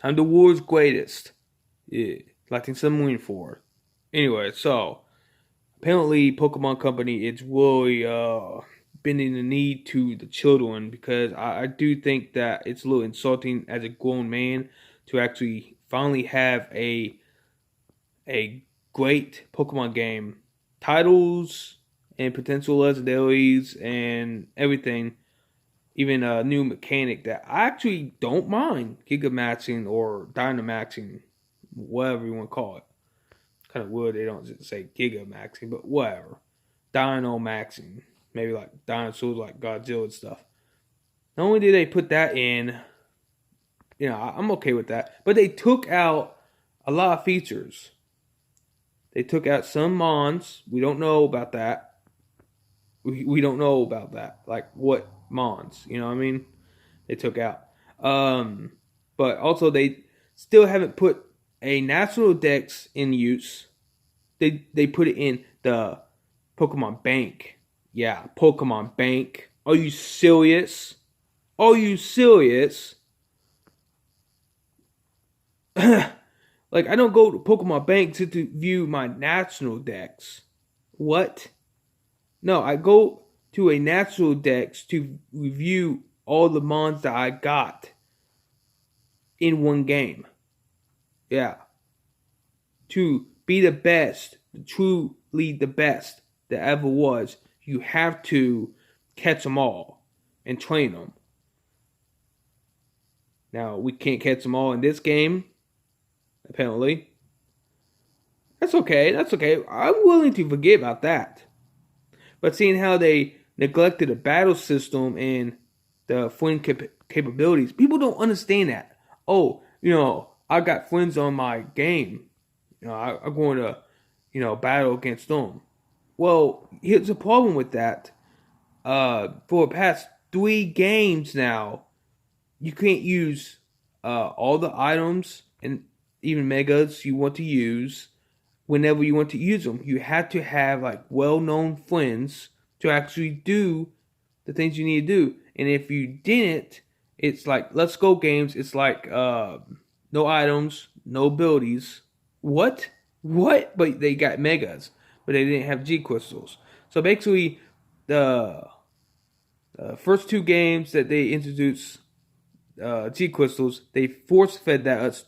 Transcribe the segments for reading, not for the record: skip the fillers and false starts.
I'm the world's greatest. Yeah, like some win for. Anyway, so apparently Pokemon Company it's really bending the knee to the children because I do think that it's a little insulting as a grown man to actually finally have a great Pokemon game titles and potential legendaries and everything, even a new mechanic that I actually don't mind Gigamaxing or Dynamaxing, whatever you want to call it. Kind of weird they don't just say Gigamaxing, but whatever. Dynamaxing, maybe like dinosaurs like Godzilla and stuff. Not only did they put that in, I'm okay with that, but they took out a lot of features. They took out some Mons. We don't know about that. We don't know about that. Like what Mons, you know what I mean? They took out. Um, but also they still haven't put a national dex in use. They put it in the Pokemon Bank. Yeah, Pokemon Bank. Are you serious? Are you serious? Like I don't go to Pokemon Bank to view my national dex. What? No, I go to a national dex to review all the mons that I got in one game. Yeah. To be the best, truly the best that ever was, you have to catch them all and train them. Now, we can't catch them all in this game, apparently. That's okay. That's okay. I'm willing to forget about that. But seeing how they neglected the battle system and the friend capabilities, people don't understand that. Oh, I got friends on my game. I'm going to, battle against them. Well, here's the problem with that. For the past 3 games now, you can't use all the items and even megas you want to use whenever you want to use them. You have to have like well-known friends to actually do the things you need to do. And if you didn't, it's like Let's Go games. It's like no items, no abilities. What? What? But they got megas, but they didn't have G crystals. So basically, the first 2 games that they introduced G crystals, they force fed us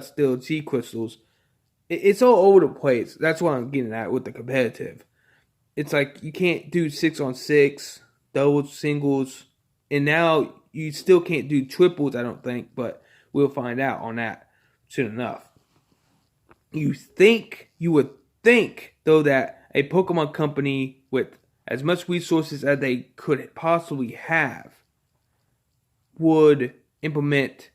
still G crystals. It's all over the place. That's what I'm getting at with the competitive. It's like you can't do 6-on-6, doubles, singles, and now you still can't do triples. I don't think, but we'll find out on that soon enough. You would think though that a Pokemon company with as much resources as they could possibly have would implement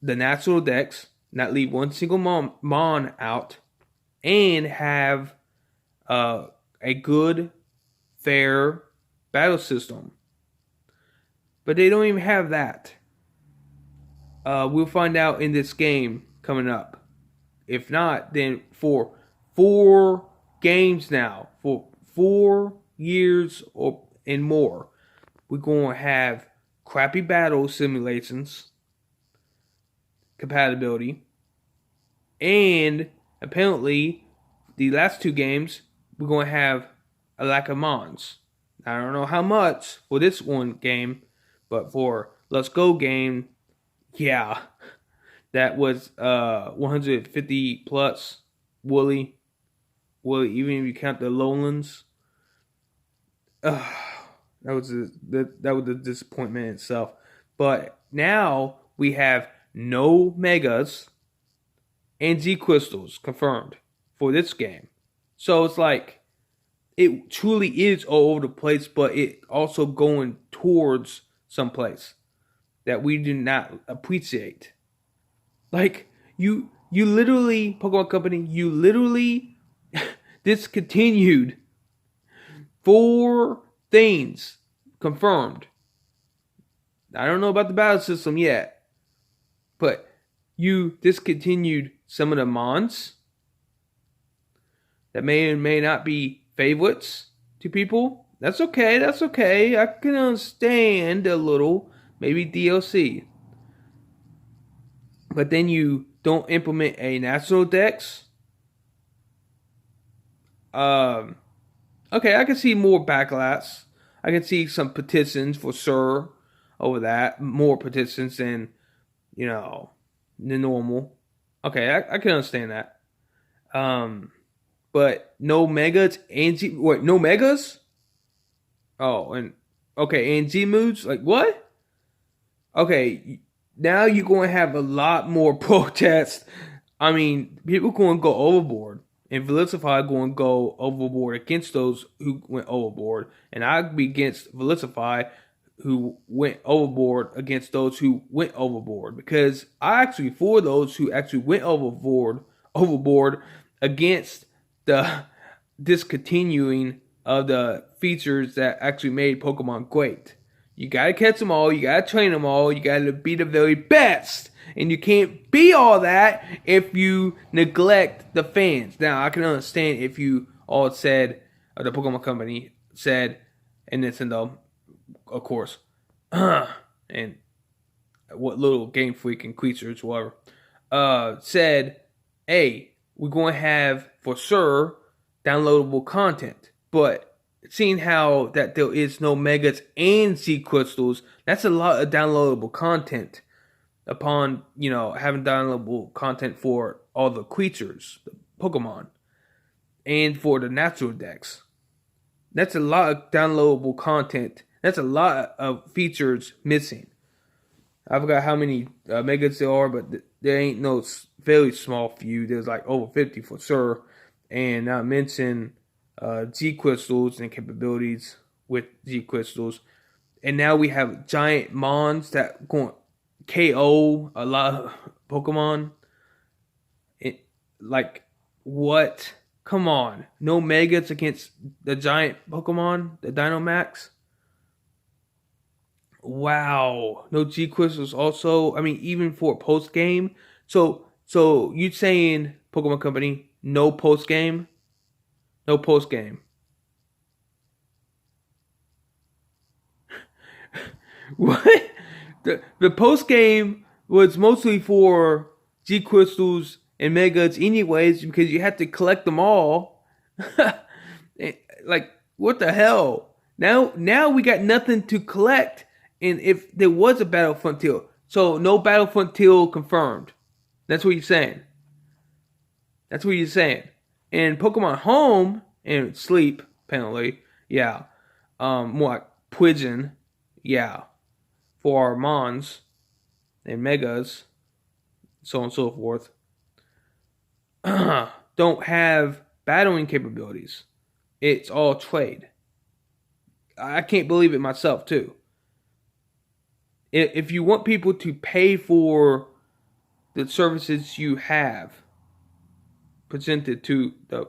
the natural dex, not leave one single mon out, and have a good, fair battle system. But they don't even have that. We'll find out in this game coming up. If not, then for 4 games now, for 4 years or and more, we're going to have crappy battle simulations, compatibility, and apparently the last 2 games we're going to have a lack of mons. I don't know how much for this one game, but for Let's Go game, yeah, that was 150 plus Woolly. Even if you count the lowlands, uh, that was a disappointment in itself. But now we have no megas and Z crystals confirmed for this game. So it's like it truly is all over the place, but it also going towards someplace that we do not appreciate. Like you literally Pokemon Company, you literally discontinued 4 things confirmed. I don't know about the battle system yet, but you discontinued some of the mons that may or may not be favorites to people. That's okay. That's okay. I can understand a little, maybe DLC. but then you don't implement a national dex. Okay, I can see more backlash. I can see some petitions for sure over that. More petitions than, the normal. Okay, I can understand that. But no megas and no megas? Oh, and okay, and G moods? Like what? Okay, now you're going to have a lot more protests. I mean, people going to go overboard. And Velicify going to go overboard against those who went overboard. And I'd be against Velicify who went overboard against those who went overboard. Because I actually for those who actually went overboard against the discontinuing of the features that actually made Pokemon great. You gotta catch them all, you gotta train them all, you gotta be the very best. And you can't be all that if you neglect the fans. Now, I can understand if you all said, the Pokemon Company said, and Nintendo, of course, and what little Game Freak and creatures, whatever, said, hey, we're going to have, for sure, downloadable content. But seeing how that there is no Megas and Z Crystals, that's a lot of downloadable content. Upon, having downloadable content for all the creatures, the Pokemon, and for the natural dex. That's a lot of downloadable content. That's a lot of features missing. I forgot how many megas there are, but there ain't no very small few. There's like over 50 for sure. And not mention G Crystals and capabilities with G Crystals. And now we have giant Mons that going KO a lot of Pokemon. What? Come on. No Megas against the giant Pokemon, the Dynamax. Wow. No G Crystals also. I mean, even for post game. So you saying Pokemon Company, no post game? No post game. What? The post game was mostly for G Crystals and Megas anyways because you had to collect them all. Like, what the hell? Now we got nothing to collect. And if there was a Battle Frontier, so no Battle Frontier confirmed. That's what you're saying. That's what you're saying. And Pokemon Home and Sleep, apparently, yeah. More like Poison, yeah. For our Mons and Megas, so on and so forth, don't have battling capabilities. It's all trade. I can't believe it myself, too. If you want people to pay for the services you have presented to the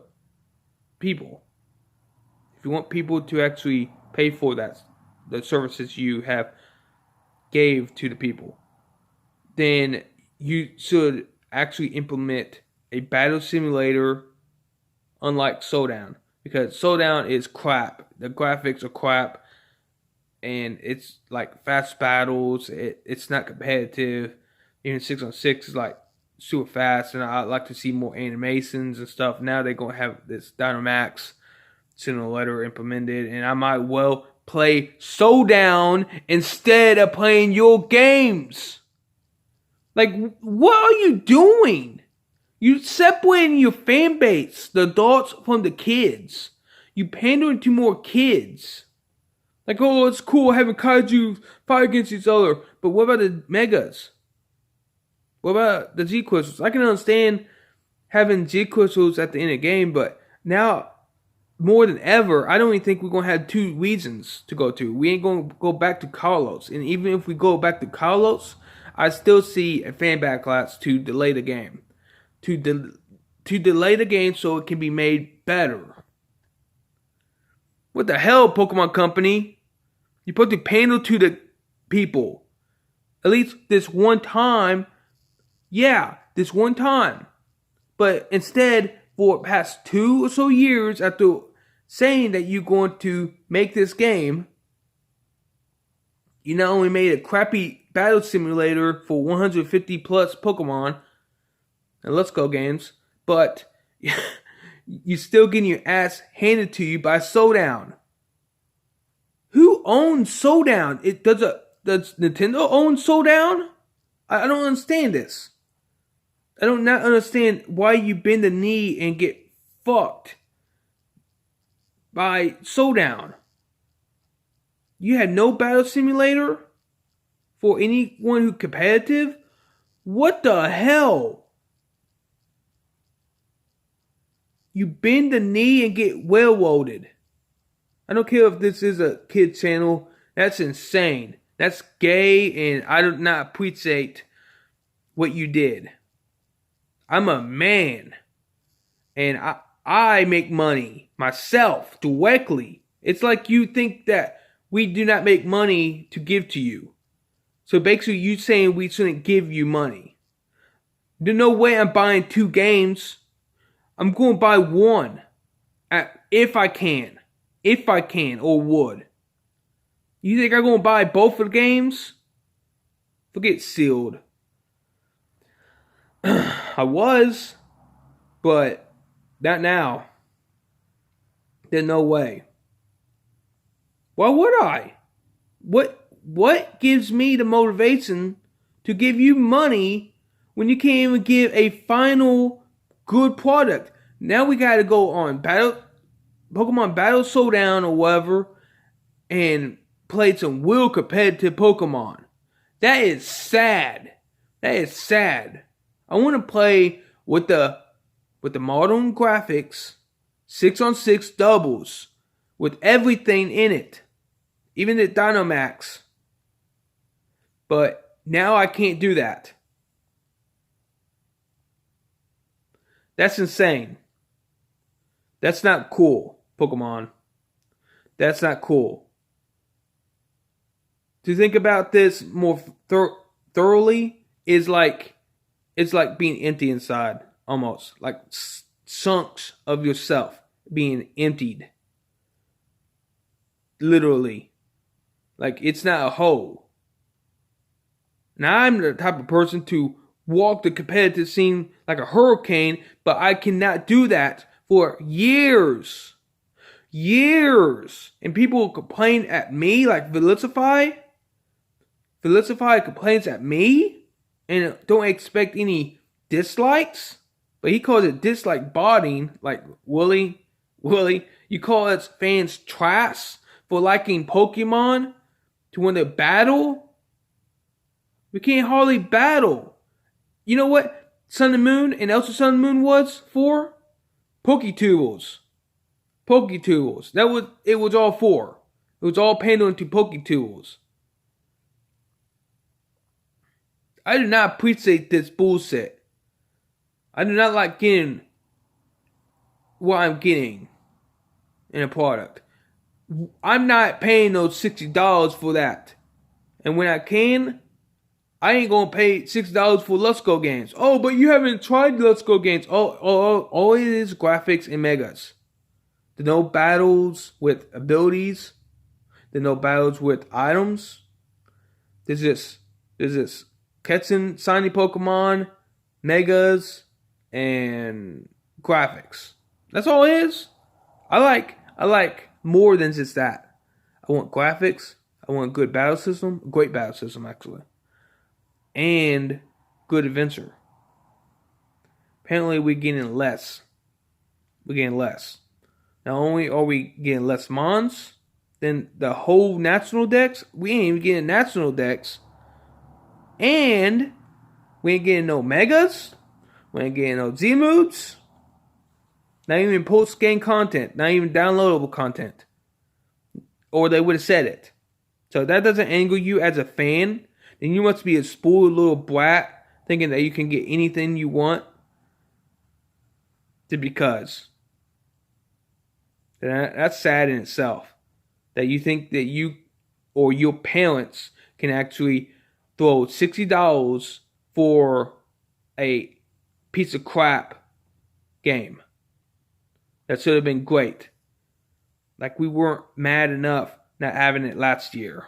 people, if you want people to actually pay for the services you have gave to the people, then you should actually implement a battle simulator unlike Showdown. Because Showdown is crap. The graphics are crap. And it's like fast battles. It's not competitive. Even 6-on-6 is like super fast. And I'd like to see more animations and stuff. Now they're going to have this Dynamax sooner or later implemented. And I might well play Showdown instead of playing your games. Like, what are you doing? You separating your fan base, the adults from the kids. You pandering to more kids. Like, oh, it's cool having kaiju fight against each other. But what about the Megas? What about the G Crystals? I can understand having G Crystals at the end of the game, but now more than ever, I don't even think we're going to have two regions to go to. We ain't going to go back to Kalos. And even if we go back to Kalos, I still see a fan backlash to delay the game. To delay the game so it can be made better. What the hell, Pokemon Company? You're supposed to pander to the people. At least this one time. Yeah, this one time. But instead, for past 2 or so years after saying that you're going to make this game, You not only made a crappy battle simulator for 150 plus Pokemon and Let's Go games, but you still getting your ass handed to you by Showdown. Who owns Showdown? Does Nintendo own Showdown? I don't understand this. I don't not understand why you bend the knee and get fucked by Showdown. You had no battle simulator for anyone who competitive? What the hell? You bend the knee and get railroaded. I don't care if this is a kid channel. That's insane. That's gay, and I do not appreciate what you did. I'm a man, and I make money myself directly. It's like you think that we do not make money to give to you. So basically you saying we shouldn't give you money. There's no way I'm buying 2 games. I'm going to buy one. If I can. If I can or would. You think I'm going to buy both of the games? Forget sealed. I was, but not now. There's no way. Why would I? What gives me the motivation to give you money when you can't even give a final good product? Now we gotta go on Pokemon Battle Showdown or whatever and play some real competitive Pokemon. That is sad. That is sad. I want to play with the modern graphics, 6-on-6 doubles, with everything in it, even the Dynamax. But now I can't do that. That's insane. That's not cool, Pokemon. That's not cool. To think about this more thoroughly is like, it's like being empty inside, almost like chunks of yourself being emptied. Literally. Like it's not a hole. Now I'm the type of person to walk the competitive scene like a hurricane, but I cannot do that for years. Years. And people complain at me like Felicify. Felicify complains at me and don't expect any dislikes. But he calls it dislike botting, like Willie. You call us fans trash for liking Pokemon to win the battle? We can't hardly battle. You know what Sun and Moon and Elsa Sun and Moon was for? Poketools. Poketools. It was all for. It was all pandering to Poketools. I do not appreciate this bullshit. I do not like getting what I'm getting in a product. I'm not paying those $60 for that. And when I can, I ain't gonna pay $6 for Let's Go games. Oh, but you haven't tried Let's Go games. All it is graphics and megas. There's no battles with abilities. There's no battles with items. There's this catching shiny Pokemon, megas, and graphics. That's all it is. I like more than just that. I want graphics. I want a good battle system. A great battle system, actually. And good adventure. Apparently we're getting less. We're getting less. Not only are we getting less Mons than the whole national decks, we ain't even getting national decks. And we ain't getting no Megas. We ain't getting no Z-Moods. Not even post-game content. Not even downloadable content. Or they would have said it. So if that doesn't anger you as a fan, then you must be a spoiled little brat thinking that you can get anything you want. Because that's sad in itself. That you think that you or your parents can actually throw $60 for a piece of crap game. That should have been great. Like we weren't mad enough not having it last year.